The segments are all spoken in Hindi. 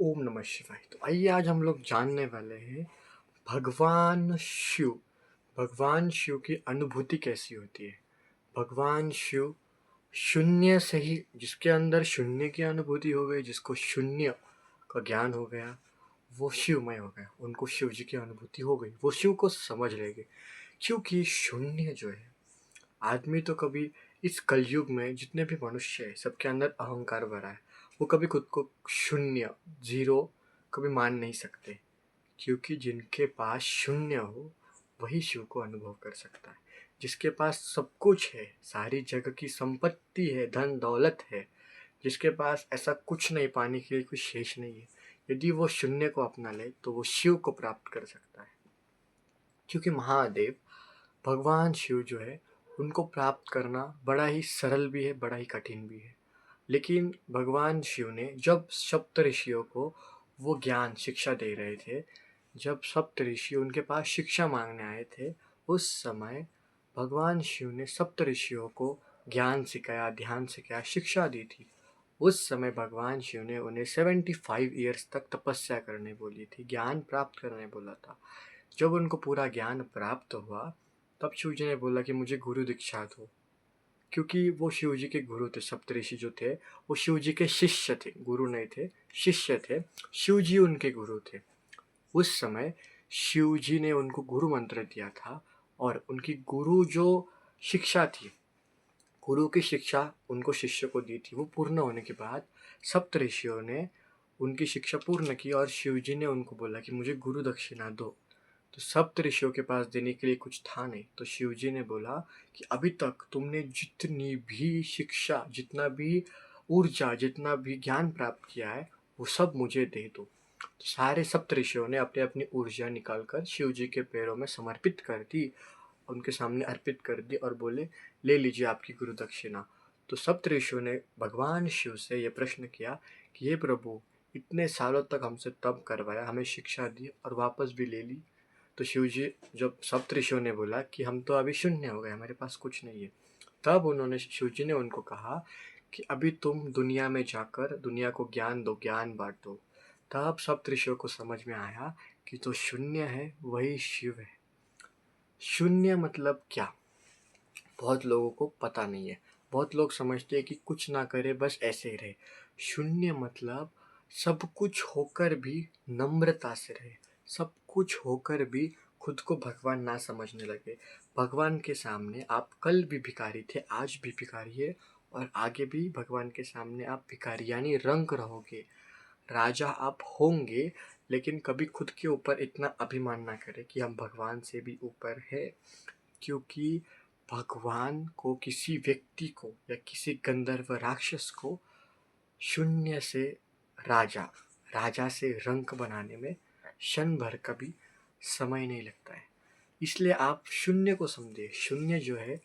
ओम नमः शिवाय। तो आइए आज हम लोग जानने वाले हैं भगवान शिव। भगवान शिव की अनुभूति कैसी होती है। भगवान शिव शून्य से ही, जिसके अंदर शून्य की अनुभूति हो गई, जिसको शून्य का ज्ञान हो गया, वो शिवमय हो गया। उनको शिव जी की अनुभूति हो गई, वो शिव को समझ लेंगे। क्योंकि शून्य जो है, आदमी तो कभी इस कलयुग में जितने भी मनुष्य है सबके अंदर अहंकार भरा है। वो कभी खुद को शून्य, जीरो कभी मान नहीं सकते। क्योंकि जिनके पास शून्य हो वही शिव को अनुभव कर सकता है। जिसके पास सब कुछ है, सारी जगह की संपत्ति है, धन दौलत है, जिसके पास ऐसा कुछ नहीं, पाने के लिए कुछ शेष नहीं है, यदि वो शून्य को अपना ले तो वो शिव को प्राप्त कर सकता है। क्योंकि महादेव भगवान शिव जो है, उनको प्राप्त करना बड़ा ही सरल भी है, बड़ा ही कठिन भी है। लेकिन भगवान शिव ने जब सप्त ऋषियों को वो ज्ञान शिक्षा दे रहे थे, जब सप्त ऋषि उनके पास शिक्षा मांगने आए थे, उस समय भगवान शिव ने सप्त ऋषियों को ज्ञान सिखाया, ध्यान सिखाया, शिक्षा दी थी। उस समय भगवान शिव ने उन्हें 75 ईयर्स तक तपस्या करने बोली थी, ज्ञान प्राप्त करने बोला था। जब उनको पूरा ज्ञान प्राप्त हुआ, तब शिव जी ने बोला कि मुझे गुरु दीक्षा दो। क्योंकि वो शिव जी के गुरु थे, सप्तऋषि जो थे वो शिव जी के शिष्य थे, गुरु नहीं थे, शिष्य थे। शिव जी उनके गुरु थे। उस समय शिव जी ने उनको गुरु मंत्र दिया था, और उनकी गुरु जो शिक्षा थी, गुरु की शिक्षा उनको शिष्य को दी थी। वो पूर्ण होने के बाद सप्तऋषियों ने उनकी शिक्षा पूर्ण की, और शिव जी ने उनको बोला कि मुझे गुरु दक्षिणा दो। तो सप्त ऋषियों के पास देने के लिए कुछ था नहीं, तो शिव जी ने बोला कि अभी तक तुमने जितनी भी शिक्षा, जितना भी ऊर्जा, जितना भी ज्ञान प्राप्त किया है, वो सब मुझे दे दो। तो सारे सप्त ऋषियों ने अपनी अपनी ऊर्जा निकालकर शिव जी के पैरों में समर्पित कर दी, उनके सामने अर्पित कर दी, और बोले ले लीजिए आपकी गुरु दक्षिणा। तो सप्त ऋषियों ने भगवान शिव से ये प्रश्न किया कि हे प्रभु, इतने सालों तक हमसे तप करवाया, हमें शिक्षा दी और वापस भी ले ली। तो शिव जी, जब सप्तऋषियों ने बोला कि हम तो अभी शून्य हो गए, हमारे पास कुछ नहीं है, तब उन्होंने, शिव जी ने उनको कहा कि अभी तुम दुनिया में जाकर दुनिया को ज्ञान दो, ज्ञान बांट दो। तब सप्तऋषियों को समझ में आया कि जो शून्य है वही शिव है। शून्य मतलब क्या, बहुत लोगों को पता नहीं है। बहुत लोग समझते हैं कि कुछ ना करे, बस ऐसे ही रहे। शून्य मतलब सब कुछ होकर भी नम्रता से रहे, सब कुछ होकर भी खुद को भगवान ना समझने लगे। भगवान के सामने आप कल भी भिखारी थे, आज भी भिखारी है, और आगे भी भगवान के सामने आप भिखारी यानी रंग रहोगे। राजा आप होंगे, लेकिन कभी खुद के ऊपर इतना अभिमान ना करें कि हम भगवान से भी ऊपर है। क्योंकि भगवान को, किसी व्यक्ति को या किसी गंधर्व राक्षस को शून्य से राजा, राजा से रंक बनाने में क्षण भर का भी समय नहीं लगता है। इसलिए आप शून्य को समझिए। शून्य जो है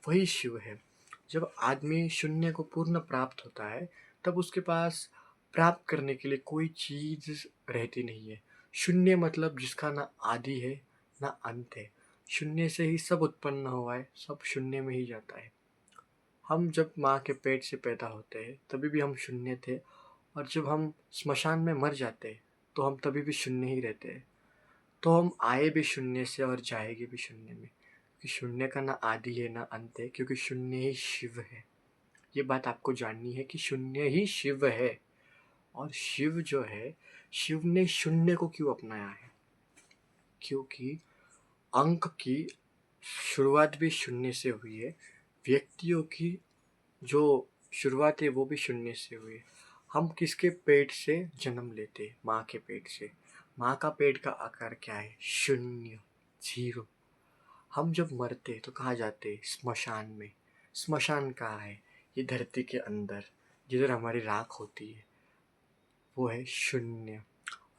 वही शिव है। जब आदमी शून्य को पूर्ण प्राप्त होता है, तब उसके पास प्राप्त करने के लिए कोई चीज़ रहती नहीं है। शून्य मतलब जिसका ना आदि है ना अंत है। शून्य से ही सब उत्पन्न हुआ है, सब शून्य में ही जाता है। हम जब माँ के पेट से पैदा होते हैं तभी भी हम शून्य थे, और जब हम स्मशान में मर जाते हैं तो हम तभी भी शून्य ही रहते हैं। तो हम आए भी शून्य से और जाएंगे भी शून्य में, क्योंकि शून्य का ना आदि है ना अंत है, क्योंकि शून्य ही शिव है। ये बात आपको जाननी है कि शून्य ही शिव है। और शिव जो है, शिव ने शून्य को क्यों अपनाया है? क्योंकि अंक की शुरुआत भी शून्य से हुई है, व्यक्तियों की जो शुरुआत है वो भी शून्य से हुई है। हम किसके पेट से जन्म लेते हैं? माँ के पेट से। माँ का पेट का आकार क्या है? शून्य, जीरो। हम जब मरते हैं तो कहाँ जाते हैं? स्मशान में। स्मशान कहाँ है? ये धरती के अंदर, जिधर हमारी राख होती है, वो है शून्य।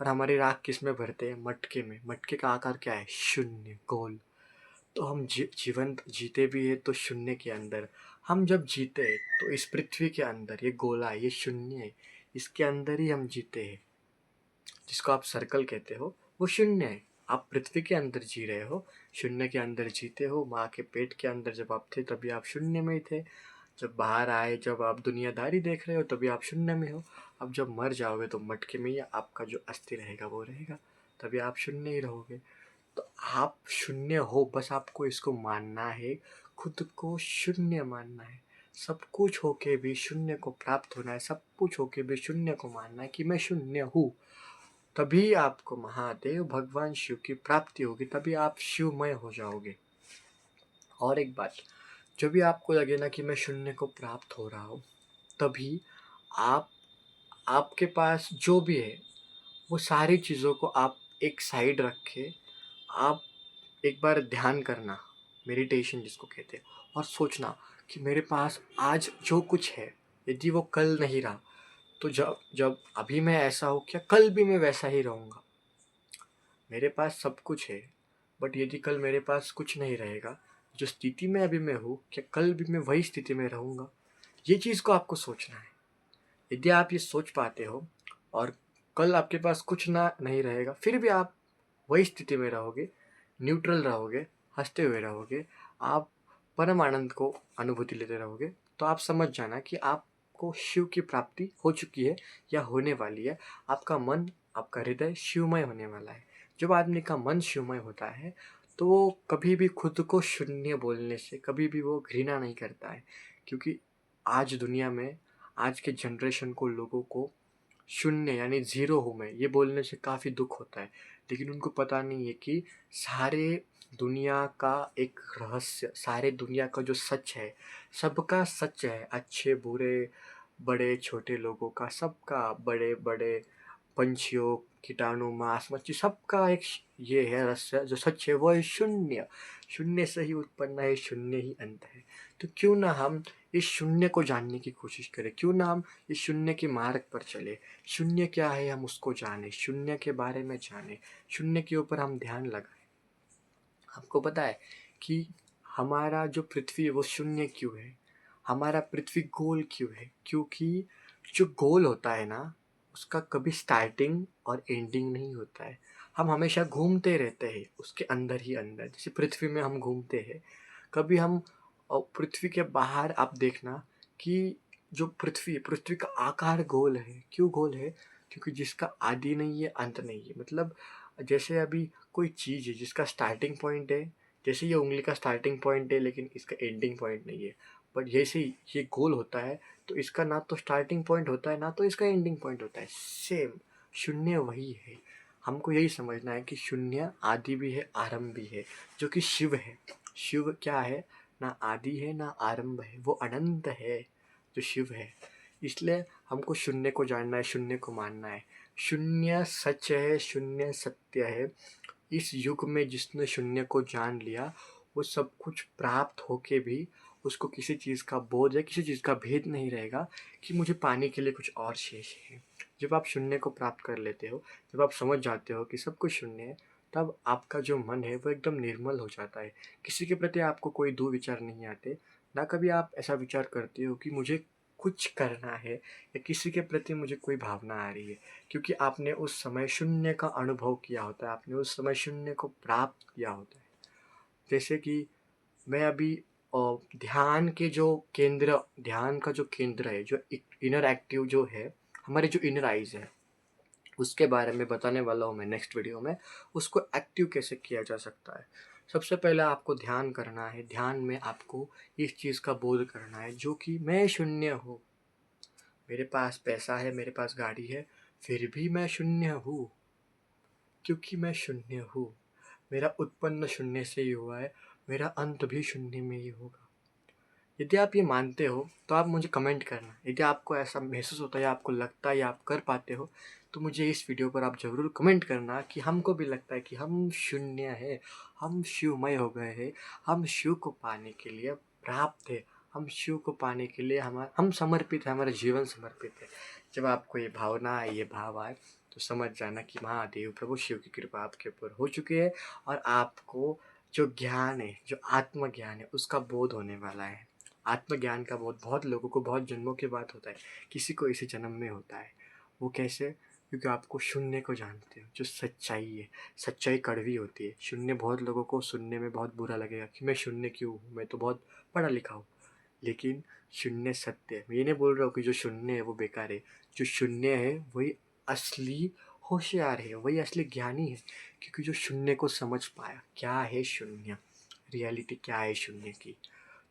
और हमारी राख किस में भरते हैं? मटके में। मटके का आकार क्या है? शून्य, गोल। तो हम जीवंत जीते भी है तो शून्य के अंदर। हम जब जीते हैं तो इस पृथ्वी के अंदर, ये गोला है, ये शून्य है, इसके अंदर ही हम जीते हैं। जिसको आप सर्कल कहते हो वो शून्य है। आप पृथ्वी के अंदर जी रहे हो, शून्य के अंदर जीते हो। माँ के पेट के अंदर जब आप थे तभी आप शून्य में ही थे। जब बाहर आए, जब आप दुनियादारी देख रहे हो तभी आप शून्य में हो। अब जब मर जाओगे तो मटके में ही आपका जो अस्थि रहेगा वो रहेगा, तभी आप शून्य ही रहोगे। तो आप शून्य हो, बस आपको इसको मानना है, खुद को शून्य मानना है। सब कुछ होके भी शून्य को प्राप्त होना है, सब कुछ होके भी शून्य को मानना है कि मैं शून्य हूँ। तभी आपको महादेव भगवान शिव की प्राप्ति होगी, तभी आप शिवमय हो जाओगे। और एक बात, जब भी आपको लगे ना कि मैं शून्य को प्राप्त हो रहा हूँ, तभी आप आपके पास जो भी है वो सारी चीज़ों को आप एक साइड रख के आप एक बार ध्यान करना, मेडिटेशन जिसको कहते हैं, और सोचना कि मेरे पास आज जो कुछ है, यदि वो कल नहीं रहा, तो जब जब अभी मैं ऐसा हूँ, क्या कल भी मैं वैसा ही रहूँगा? मेरे पास सब कुछ है, बट यदि कल मेरे पास कुछ नहीं रहेगा, जो स्थिति में अभी मैं हूँ, क्या कल भी मैं वही स्थिति में रहूँगा? ये चीज़ को आपको सोचना है। यदि आप ये सोच पाते हो और कल आपके पास कुछ ना नहीं रहेगा, फिर भी आप वही स्थिति में रहोगे, न्यूट्रल रहोगे, हंसते हुए रहोगे, आप परम आनंद को अनुभूति लेते रहोगे, तो आप समझ जाना कि आपको शिव की प्राप्ति हो चुकी है या होने वाली है। आपका मन, आपका हृदय शिवमय होने वाला है। जब आदमी का मन शिवमय होता है तो वो कभी भी खुद को शून्य बोलने से कभी भी वो घृणा नहीं करता है, क्योंकि आज दुनिया में, आज के जनरेशन को, लोगों को शून्य यानी ज़ीरो हूँ मैं, ये बोलने से काफ़ी दुख होता है। लेकिन उनको पता नहीं है कि सारे दुनिया का एक रहस्य, सारे दुनिया का जो सच है, सबका सच है, अच्छे बुरे, बड़े छोटे लोगों का, सबका, बड़े बड़े पंछियों, कीटाणु, मांस मच्छी, सबका एक ये है रहस्य, जो सच है वो है शून्य। शून्य से ही उत्पन्न है, शून्य ही अंत है। तो क्यों ना हम इस शून्य को जानने की कोशिश करें, क्यों ना हम इस शून्य के मार्ग पर चले। शून्य क्या है हम उसको जाने, शून्य के बारे में जाने, शून्य के ऊपर हम ध्यान लगाएं। आपको पता है कि हमारा जो पृथ्वी है वो शून्य क्यों है? हमारा पृथ्वी गोल क्यों है? क्योंकि जो गोल होता है ना, उसका कभी स्टार्टिंग और एंडिंग नहीं होता है। हम हमेशा घूमते रहते हैं उसके अंदर ही अंदर, जैसे पृथ्वी में हम घूमते हैं। कभी हम पृथ्वी के बाहर आप देखना कि जो पृथ्वी का आकार गोल है। क्यों गोल है? क्योंकि जिसका आदि नहीं है, अंत नहीं है। मतलब जैसे अभी कोई चीज़ है जिसका स्टार्टिंग पॉइंट है, जैसे ये उंगली का स्टार्टिंग पॉइंट है लेकिन इसका एंडिंग पॉइंट नहीं है, बट जैसे ही ये गोल होता है तो इसका ना तो स्टार्टिंग पॉइंट होता है ना तो इसका एंडिंग पॉइंट होता है। सेम शून्य वही है। हमको यही समझना है कि शून्य आदि भी है, आरंभ भी है, जो कि शिव है। शिव क्या है? ना आदि है ना आरंभ है, वो अनंत है जो शिव है। इसलिए हमको शून्य को जानना है, शून्य को मानना है। शून्य सच है, शून्य सत्य है। इस युग में जिसने शून्य को जान लिया, वो सब कुछ प्राप्त होके भी उसको किसी चीज़ का बोध या किसी चीज़ का भेद नहीं रहेगा कि मुझे पाने के लिए कुछ और शेष है। जब आप शून्य को प्राप्त कर लेते हो, जब आप समझ जाते हो कि सब कुछ शून्य है, तब आपका जो मन है वो एकदम निर्मल हो जाता है। किसी के प्रति आपको कोई दुविचार नहीं आते, ना कभी आप ऐसा विचार करते हो कि मुझे कुछ करना है या किसी के प्रति मुझे कोई भावना आ रही है, क्योंकि आपने उस समय शून्य का अनुभव किया होता है, आपने उस समय शून्य को प्राप्त किया होता है। जैसे कि मैं अभी ध्यान का जो केंद्र है, जो इनर एक्टिव जो है, हमारे जो इनर आइज है, उसके बारे में बताने वाला हूँ मैं नेक्स्ट वीडियो में। उसको एक्टिव कैसे किया जा सकता है? सबसे पहले आपको ध्यान करना है। ध्यान में आपको इस चीज़ का बोध करना है, जो कि मैं शून्य हूँ। मेरे पास पैसा है, मेरे पास गाड़ी है, फिर भी मैं शून्य हूँ, क्योंकि मैं शून्य हूँ। मेरा उत्पन्न शून्य से ही हुआ है, मेरा अंत भी शून्य में ही होगा। यदि आप ये मानते हो तो आप मुझे कमेंट करना। यदि आपको ऐसा महसूस होता है या आपको लगता है या आप कर पाते हो, तो मुझे इस वीडियो पर आप ज़रूर कमेंट करना कि हमको भी लगता है कि हम शून्य है, हम शिवमय हो गए हैं, हम शिव को पाने के लिए प्राप्त है, हम शिव को पाने के लिए हम समर्पित है, हमारा जीवन समर्पित है। जब आपको ये भावना आए, ये भाव आए, तो समझ जाना कि महादेव प्रभु शिव की कृपा आपके ऊपर हो चुकी है और आपको जो ज्ञान है, जो आत्मज्ञान है, उसका बोध होने वाला है। आत्मज्ञान का बोध बहुत लोगों को बहुत जन्मों के बाद होता है, किसी को इसी जन्म में होता है। वो कैसे? क्योंकि आपको शून्य को जानते हो, जो सच्चाई है। सच्चाई कड़वी होती है। शून्य बहुत लोगों को सुनने में बहुत बुरा लगेगा कि मैं शून्य क्यों हूँ, मैं तो बहुत पढ़ा लिखा हूँ। लेकिन शून्य सत्य है। मैं ये नहीं बोल रहा हूँ कि जो शून्य है वो बेकार है। जो शून्य है वही असली होशियार है, वही असली ज्ञानी है, क्योंकि जो शून्य को समझ पाया क्या है शून्य, रियलिटी क्या है शून्य की।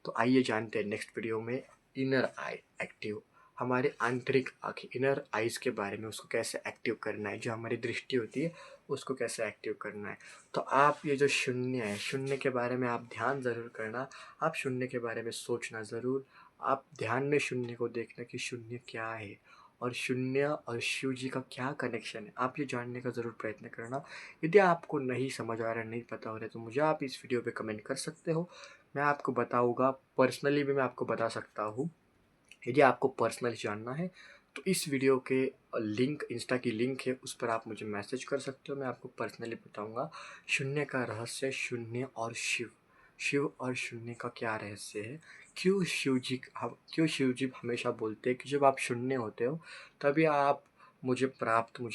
तो आइए जानते हैं नेक्स्ट वीडियो में इनर आई एक्टिव, हमारे आंतरिक आँखें, इनर आइज़ के बारे में, उसको कैसे एक्टिव करना है, जो हमारी दृष्टि होती है उसको कैसे एक्टिव करना है। तो आप ये जो शून्य है, शून्य के बारे में आप ध्यान ज़रूर करना, आप शून्य के बारे में सोचना ज़रूर, आप ध्यान में शून्य को देखना कि शून्य क्या है और शून्य और शिव जी का क्या कनेक्शन है, आप ये जानने का ज़रूर प्रयत्न करना। यदि आपको नहीं समझ आ रहा, नहीं पता हो रहा है, तो मुझे आप इस वीडियो पे कमेंट कर सकते हो, मैं आपको बताऊँगा। पर्सनली भी मैं आपको बता सकता हूँ। यदि आपको पर्सनली जानना है तो इस वीडियो के लिंक, इंस्टा की लिंक है, उस पर आप मुझे मैसेज कर सकते हो, मैं आपको पर्सनली बताऊंगा शून्य का रहस्य, शून्य और शिव, शिव और शून्य का क्या रहस्य है। क्यों शिव जी हमेशा बोलते हैं कि जब आप शून्य होते हो तभी आप मुझे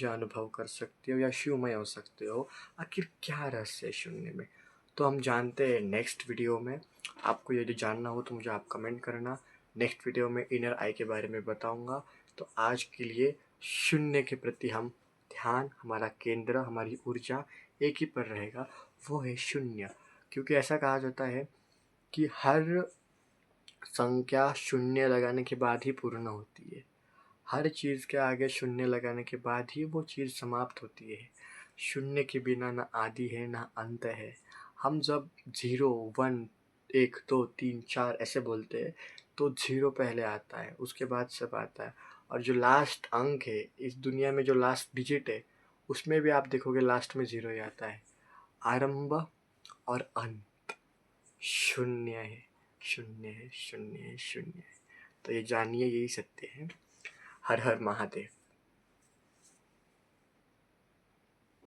अनुभव कर सकते हो या शिवमय हो सकते हो। आखिर क्या रहस्य है शून्य में, तो हम जानते हैं नेक्स्ट वीडियो में। आपको यदि जानना हो तो मुझे आप कमेंट करना, नेक्स्ट वीडियो में इनर आई के बारे में बताऊंगा। तो आज के लिए शून्य के प्रति हम ध्यान, हमारा केंद्र, हमारी ऊर्जा एक ही पर रहेगा, वो है शून्य। क्योंकि ऐसा कहा जाता है कि हर संख्या शून्य लगाने के बाद ही पूर्ण होती है, हर चीज़ के आगे शून्य लगाने के बाद ही वो चीज़ समाप्त होती है। शून्य के बिना ना आदि है ना अंत है। हम जब 0, 1, 1, 2, 3, 4 ऐसे बोलते हैं तो 0 पहले आता है, उसके बाद सब आता है। और जो लास्ट अंक है इस दुनिया में, जो लास्ट डिजिट है, उसमें भी आप देखोगे लास्ट में 0 ही आता है। आरंभ और अंत शून्य है, शून्य है, शून्य है, शून्य है। तो ये जानिए, यही सत्य है। हर हर महादेव।